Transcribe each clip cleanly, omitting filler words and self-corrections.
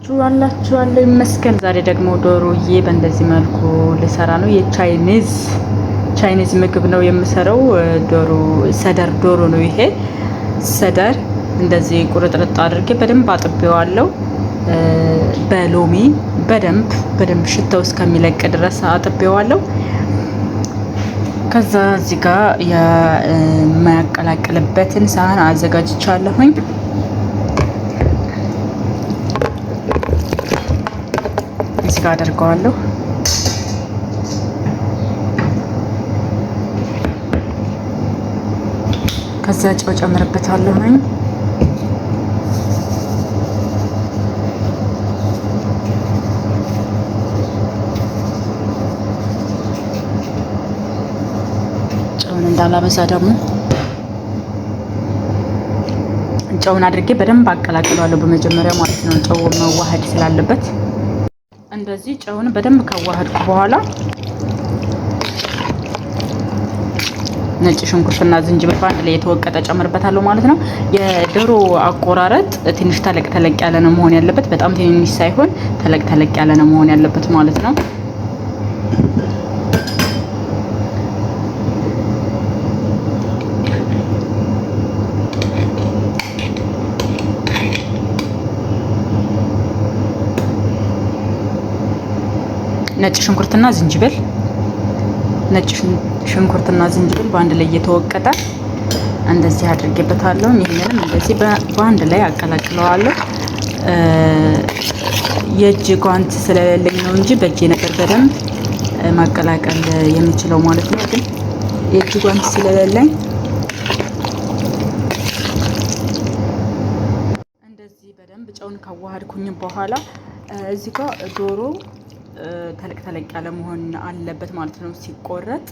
አላችሁ ይመስገን። ዛሬ ደግሞ ዶሮዬ በእንደዚህ መልኩ ልሰራ ነው። ቻይኒዝ ምግብ ነው የምሰራው። ሰደር ዶሮ ነው ይሄ። ሰደር እንደዚህ ቁርጥርጥ አድርጌ በደንብ አጥቤዋለሁ። በሎሚ በደንብ ሽታው እስከሚለቅ ድረስ አጥቤዋለሁ። ከዛ እዚህ ጋር የማያቀላቅልበትን ሳህን አዘጋጅቻለሁኝ። እዚህ ጋር አደርገዋለሁ። ከዛ ጨው ጨምርበታለሁኝ። ጨውን እንዳላበዛ ደግሞ ጨውን አድርጌ በደንብ አቀላቅለዋለሁ በመጀመሪያ ማለት ነው። ጨው መዋሃድ ስላለበት እንደዚህ ጨውን በደንብ ካዋሃድኩ በኋላ ነጭ ሽንኩርትና ዝንጅብል በአንድ ላይ የተወቀጠ ጨምርበታለሁ ማለት ነው። የዶሮ አቆራረጥ ትንሽ ተለቅ ያለ ነው መሆን ያለበት። በጣም ትንሽ ሳይሆን ተለቅ ያለ ነው መሆን ያለበት ማለት ነው። ነጭ ሽንኩርትና ዝንጅብል በአንድ ላይ እየተወቀጠ እንደዚህ አድርጌበታለሁ። ይሄንንም እንደዚህ በአንድ ላይ አቀላቅለዋለሁ። የእጅ ጓንት ስለሌለኝ ነው እንጂ በእጄ ነበር በደንብ ማቀላቀል የምችለው ማለት ነው። ግን የእጅ ጓንት ስለሌለኝ እንደዚህ በደንብ ጨውን ካዋሃድኩኝ በኋላ እዚህ ጋር ዶሮ ተለቅ ያለ መሆን አለበት ማለት ነው። ሲቆረጥ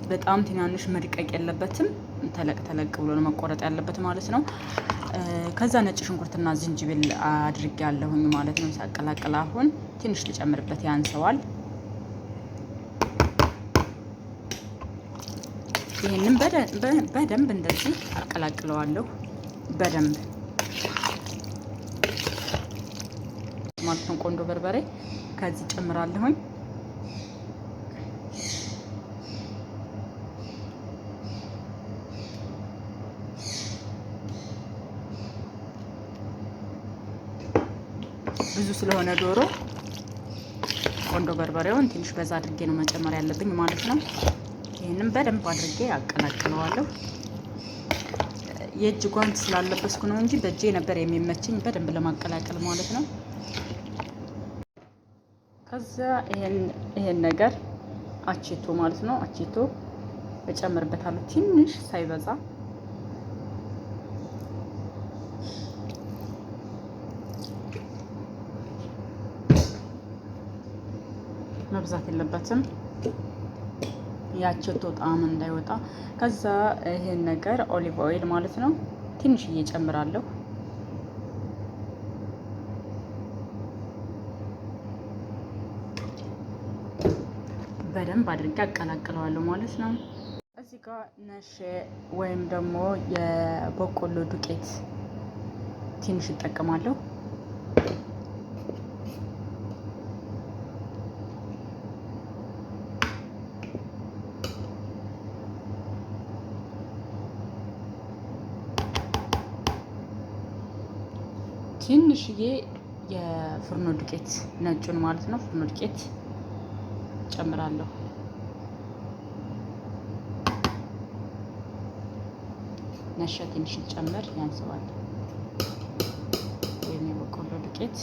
በጣም ትናንሽ መድቀቅ የለበትም። ተለቅ ብሎ ነው መቆረጥ ያለበት ማለት ነው። ከዛ ነጭ ሽንኩርትና ዝንጅብል አድርጌያለሁኝ ማለት ነው። ሳቀላቅል አሁን ትንሽ ልጨምርበት ያንሰዋል። ይሄንን በደንብ እንደዚህ አቀላቅለዋለሁ በደንብ ማለት ነው። ቆንጆ በርበሬ ከዚህ ጨምራለሁኝ። ብዙ ስለሆነ ዶሮ ቆንጆ በርበሬውን ትንሽ በዛ አድርጌ ነው መጨመር ያለብኝ ማለት ነው። ይሄንን በደንብ አድርጌ አቀላቅለዋለሁ። የእጅ ጓንት ስላለበስኩ ነው እንጂ በእጄ ነበር የሚመቸኝ በደንብ ለማቀላቀል ማለት ነው። ከዛ ይሄን ነገር አቼቶ ማለት ነው። አቼቶ እጨምርበታለሁ ትንሽ ሳይበዛ። መብዛት የለበትም የአቼቶ ጣዕም እንዳይወጣ። ከዛ ይሄን ነገር ኦሊቭ ኦይል ማለት ነው ትንሽ እጨምራለሁ። በደንብ አድርጌ አቀላቅለዋለሁ ማለት ነው። እዚህ ጋር ነሼ ወይም ደግሞ የበቆሎ ዱቄት ትንሽ እጠቀማለሁ። ትንሽዬ የፍርኖ ዱቄት ነጩን ማለት ነው ፍርኖ ዱቄት ጨምራለሁ። ነሻ ትንሽ ጨምር ያንሰዋል ወይም የበቆሎ ዱቄት።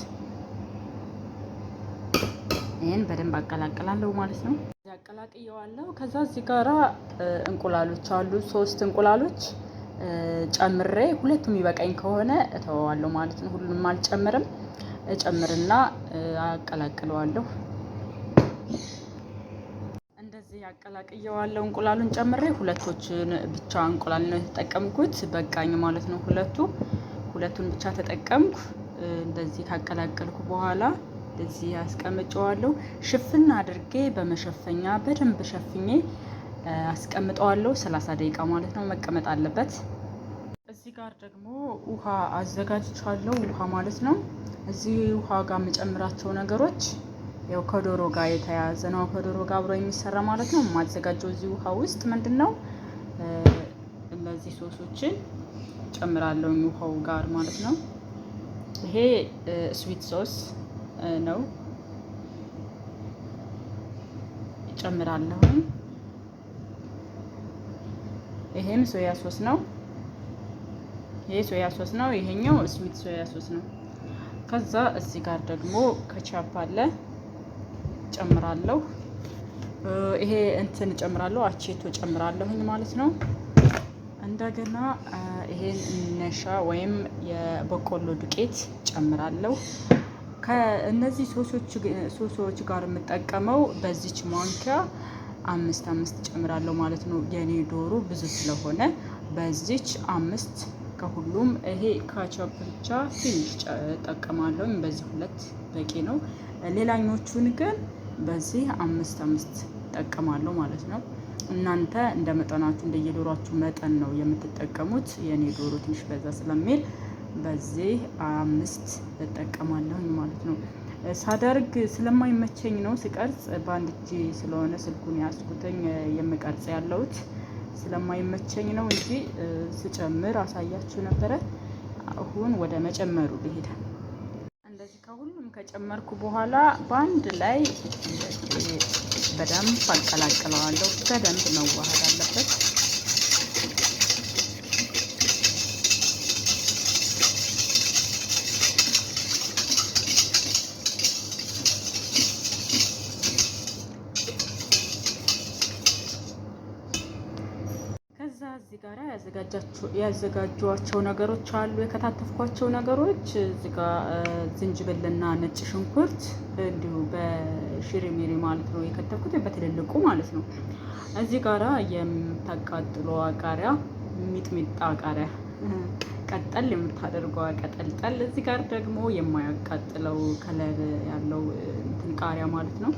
ይሄን በደንብ አቀላቅላለሁ ማለት ነው። አቀላቅየዋለሁ። ከዛ እዚህ ጋራ እንቁላሎች አሉ 3 እንቁላሎች ጨምሬ ሁለቱም ይበቃኝ ከሆነ እተወዋለሁ ማለት ነው። ሁሉንም አልጨምርም። እጨምርና አቀላቅለዋለሁ። እንደዚህ አቀላቅየዋለሁ። እንቁላሉን ጨምሬ ሁለቶችን ብቻ እንቁላል ነው የተጠቀምኩት። በቃኝ ማለት ነው። ሁለቱን ብቻ ተጠቀምኩ። እንደዚህ ካቀላቀልኩ በኋላ እዚህ አስቀምጨዋለሁ። ሽፍና አድርጌ በመሸፈኛ በደንብ ሸፍኜ አስቀምጠዋለሁ። 30 ደቂቃ ማለት ነው መቀመጥ አለበት። እዚህ እዚህ ጋር ደግሞ ውሃ አዘጋጅቻለሁ። ውሃ ማለት ነው። እዚህ ውሃ ጋር የምጨምራቸው ነገሮች ያው ከዶሮ ጋር የተያያዘ ነው። ከዶሮ ጋር አብሮ የሚሰራ ማለት ነው። የማዘጋጀው እዚህ ውሃ ውስጥ ምንድን ነው እነዚህ ሶሶችን ጨምራለሁ ውሃው ጋር ማለት ነው። ይሄ ስዊት ሶስ ነው ጨምራለሁ። ይሄም ሶያ ሶስ ነው። ይሄ ሶያ ሶስ ነው። ይሄኛው ስዊት ሶያ ሶስ ነው። ከዛ እዚህ ጋር ደግሞ ከቻፕ አለ ጨምራለሁ። ይሄ እንትን ጨምራለሁ፣ አቼቶ ጨምራለሁኝ ማለት ነው። እንደገና ይሄን ነሻ ወይም የበቆሎ ዱቄት ጨምራለሁ። ከእነዚህ ሶሶች ጋር የምጠቀመው በዚች ማንኪያ 5 ጨምራለሁ ማለት ነው። የኔ ዶሮ ብዙ ስለሆነ በዚች 5 ከሁሉም ይሄ ካቻፕ ብቻ ትንሽ እጠቀማለሁ። በዚህ 2 በቂ ነው። ሌላኞቹን ግን በዚህ 5 እጠቀማለሁ ማለት ነው። እናንተ እንደ መጠናችሁ እንደየዶሯችሁ መጠን ነው የምትጠቀሙት። የኔ ዶሮ ትንሽ በዛ ስለሚል በዚህ 5 እጠቀማለሁ ማለት ነው። ሳደርግ ስለማይመቸኝ ነው ስቀርጽ፣ በአንድ እጄ ስለሆነ ስልኩን ያስኩትኝ የምቀርጽ ያለሁት ስለማይመቸኝ ነው እንጂ ስጨምር አሳያችሁ ነበረ። አሁን ወደ መጨመሩ ልሄድ። እንደዚህ ከሁሉም ከጨመርኩ በኋላ በአንድ ላይ በደንብ አቀላቅለዋለሁ። በደንብ መዋሃድ አለበት። እዚህ ጋር ያዘጋጇቸው ነገሮች አሉ። የከታተፍኳቸው ነገሮች እዚህ ጋር ዝንጅብልና ነጭ ሽንኩርት እንዲሁ በሽሪሚሪ ማለት ነው የከተፍኩት በትልልቁ ማለት ነው። እዚህ ጋራ የምታቃጥለው ቃሪያ፣ ሚጥሚጣ ቃሪያ ቀጠል የምታደርገው ቀጠልጠል። እዚህ ጋር ደግሞ የማያቃጥለው ከለር ያለው እንትን ቃሪያ ማለት ነው።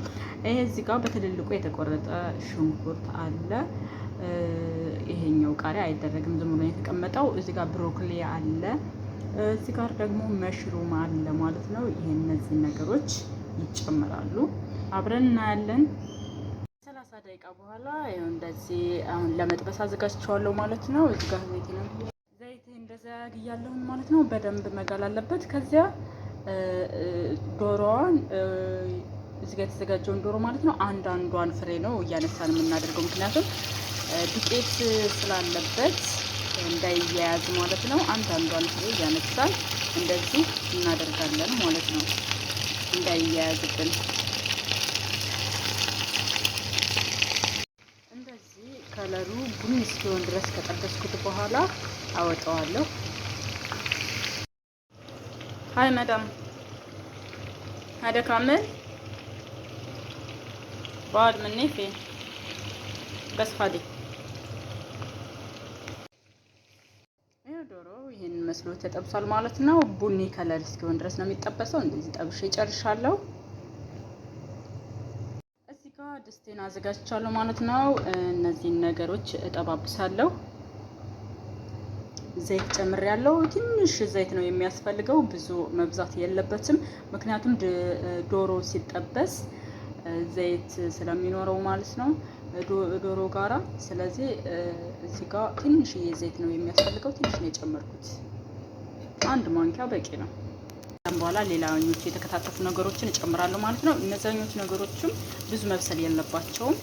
ይሄ እዚህ ጋር በትልልቁ የተቆረጠ ሽንኩርት አለ። ይሄኛው ቃሪያ አይደረግም፣ ዝም ብሎ የተቀመጠው። እዚህ ጋር ብሮኮሊ አለ። እዚህ ጋር ደግሞ መሽሩም አለ ማለት ነው። ይሄ እነዚህ ነገሮች ይጨመራሉ። አብረን እናያለን። 30 ደቂቃ በኋላ ይሄው እንደዚህ አሁን ለመጥበስ አዘጋጅቼዋለሁ ማለት ነው። እዚህ ጋር ዘይት ነው፣ ዘይት እንደዛ ያግያለሁ ማለት ነው። በደንብ መጋል አለበት። ከዚያ ዶሮዋን እዚህ ጋር የተዘጋጀውን ዶሮ ማለት ነው አንዷን ፍሬ ነው እያነሳን የምናደርገው፣ ምክንያቱም ዱቄት ስላለበት እንዳይያያዝ ማለት ነው። አንዷን ፍሬ እያነሳን እንደዚህ እናደርጋለን ማለት ነው፣ እንዳይያያዝብን። እንደዚህ ከለሩ ቡኒ እስኪሆን ድረስ ከጠበስኩት በኋላ አወጣዋለሁ። ሀይ መዳም هذا كامل بعد مني فيه بس خدي ዶሮ ይሄን መስሎ ተጠብሷል ማለት ነው። ቡኒ ከለር እስኪሆን ድረስ ነው የሚጠበሰው። እንደዚህ ጠብሼ ጨርሻለሁ። እዚህ ጋር ድስቴን አዘጋጅቻለሁ ማለት ነው። እነዚህን ነገሮች እጠባብሳለሁ። ዘይት ጨምሬያለሁ። ትንሽ ዘይት ነው የሚያስፈልገው፣ ብዙ መብዛት የለበትም። ምክንያቱም ዶሮ ሲጠበስ ዘይት ስለሚኖረው ማለት ነው ዶሮ ጋራ። ስለዚህ እዚህ ጋር ትንሽዬ ዘይት ነው የሚያስፈልገው። ትንሽ ነው የጨመርኩት፣ 1 ማንኪያ በቂ ነው። ከዛም በኋላ ሌላኞቹ የተከታተፉ ነገሮችን እጨምራለሁ ማለት ነው። እነዛኞቹ ነገሮችም ብዙ መብሰል የለባቸውም።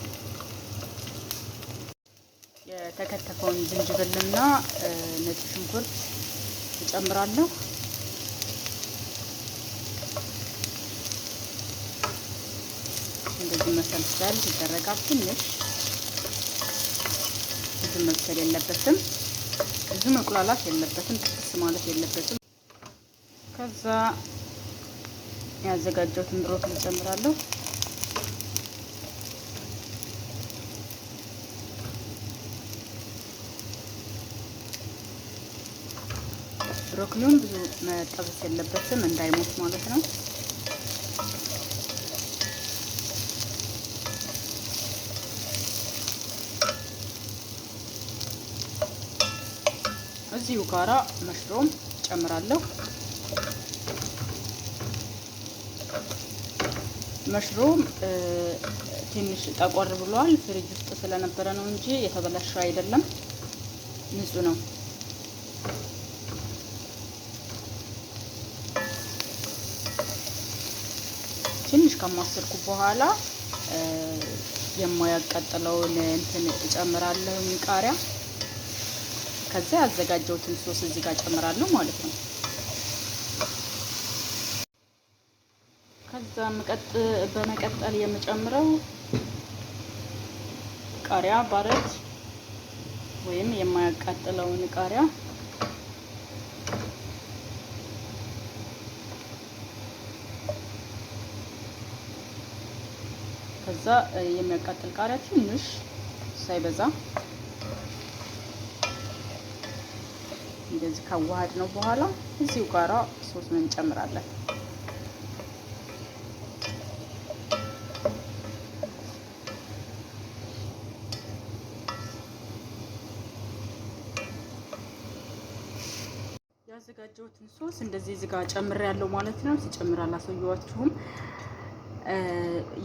የተከተፈውን ዝንጅብልና ነጭ ሽንኩርት እጨምራለሁ። እንደዚህ መሰልሰል ይደረጋል። ትንሽ ብዙ መብሰል የለበትም፣ ብዙ መቁላላት የለበትም፣ ጥብስ ማለት የለበትም። ከዛ ያዘጋጀሁትን ብሮኮሊ እጨምራለሁ። ብሮኮሊውን ብዙ መጠበስ የለበትም እንዳይሞት ማለት ነው። ከዚሁ ጋራ መሽሮም ጨምራለሁ። መሽሮም ትንሽ ጠቆር ብሏል። ፍሪጅ ውስጥ ስለነበረ ነው እንጂ የተበላሸ አይደለም፣ ንጹህ ነው። ትንሽ ከማሰርኩ በኋላ የማያቃጥለውን እንትን እጨምራለሁ፣ ቃሪያ። ከዛ ያዘጋጀሁትን ሶስ እዚህ ጋር ጨምራለሁ ማለት ነው። ከዛ በመቀጠል የምጨምረው ቃሪያ ባረድ ወይም የማያቃጥለውን ቃሪያ ከዛ የሚያቃጥል ቃሪያ ትንሽ ሳይበዛ እንደዚህ ካዋሃድ ነው በኋላ እዚሁ ጋራ ሶስቱን እንጨምራለን። ያዘጋጀሁትን ሶስ እንደዚህ እዚህ ጋር ጨምሬያለሁ ማለት ነው። ሲጨምር አላሳየኋችሁም።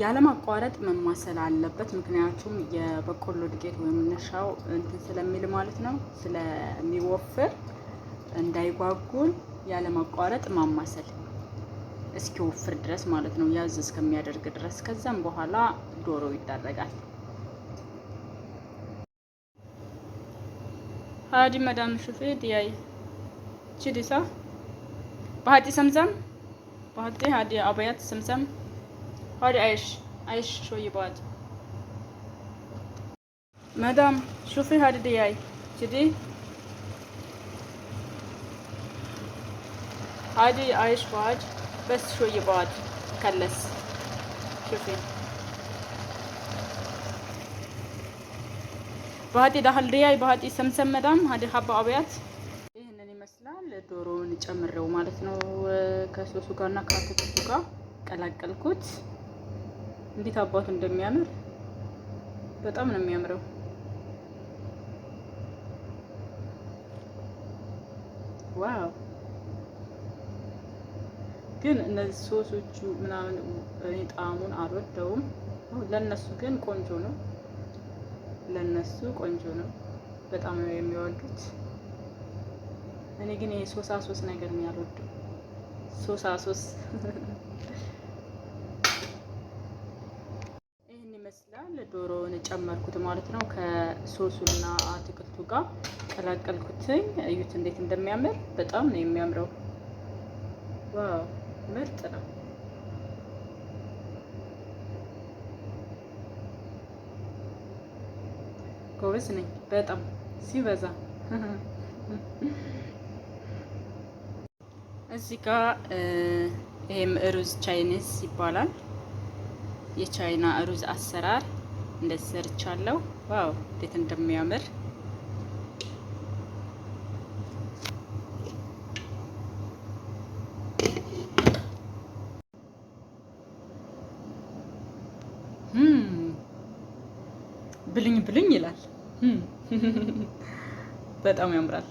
ያለማቋረጥ መማሰል አለበት፣ ምክንያቱም የበቆሎ ዱቄት ወይም ነሻው እንትን ስለሚል ማለት ነው፣ ስለሚወፍር እንዳይጓጉል ያለማቋረጥ ማማሰል እስኪወፍር ድረስ ማለት ነው፣ ያዝ እስከሚያደርግ ድረስ። ከዛም በኋላ ዶሮ ይደረጋል። ሀዲ መዳም ሹፌ ዲያይ ቺዲሳ ባህቲ ሰምሰም ባህቲ ሀዲ አበያት ሰምሰም ሀዲ አይሽ ሾይ ባድ መዳም ሹፌ ሀዲ ዲያይ ቺዲ ሀዲ አይሽ ባድ በስ ሾይ ባድ ከለስ ሹፌ ባህቲ ዳህል ዲያይ ባህቲ ሰምሰም መዳም ሀዲ ሀባ አበያት ይመስላል። ዶሮውን ጨምሬው ማለት ነው ከሶሱ ጋርና ከአትክልቱ ጋር ቀላቀልኩት። እንዴት አባቱ እንደሚያምር በጣም ነው የሚያምረው። ዋው! ግን እነዚህ ሶሶቹ ምናምን እኔ ጣዕሙን አልወደውም። ለነሱ ግን ቆንጆ ነው። ለነሱ ቆንጆ ነው። በጣም ነው የሚወዱት። እኔ ግን የሶሳ ሶስ ነገር ነው ያልወደው። ሶሳ ሶስ ይህን ይመስላል። ዶሮውን ጨመርኩት ማለት ነው ከሶሱና አትክልቱ ጋር ቀላቀልኩትኝ። እዩት እንዴት እንደሚያምር፣ በጣም ነው የሚያምረው። ዋው ምርጥ ነው። ጎበዝ ነኝ በጣም ሲበዛ። እዚህ ጋር ይሄም ሩዝ ቻይኒዝ ይባላል። የቻይና ሩዝ አሰራር እንደዚህ ሰርቻለሁ። ዋው እንዴት እንደሚያምር ብልኝ ብልኝ ይላል። በጣም ያምራል።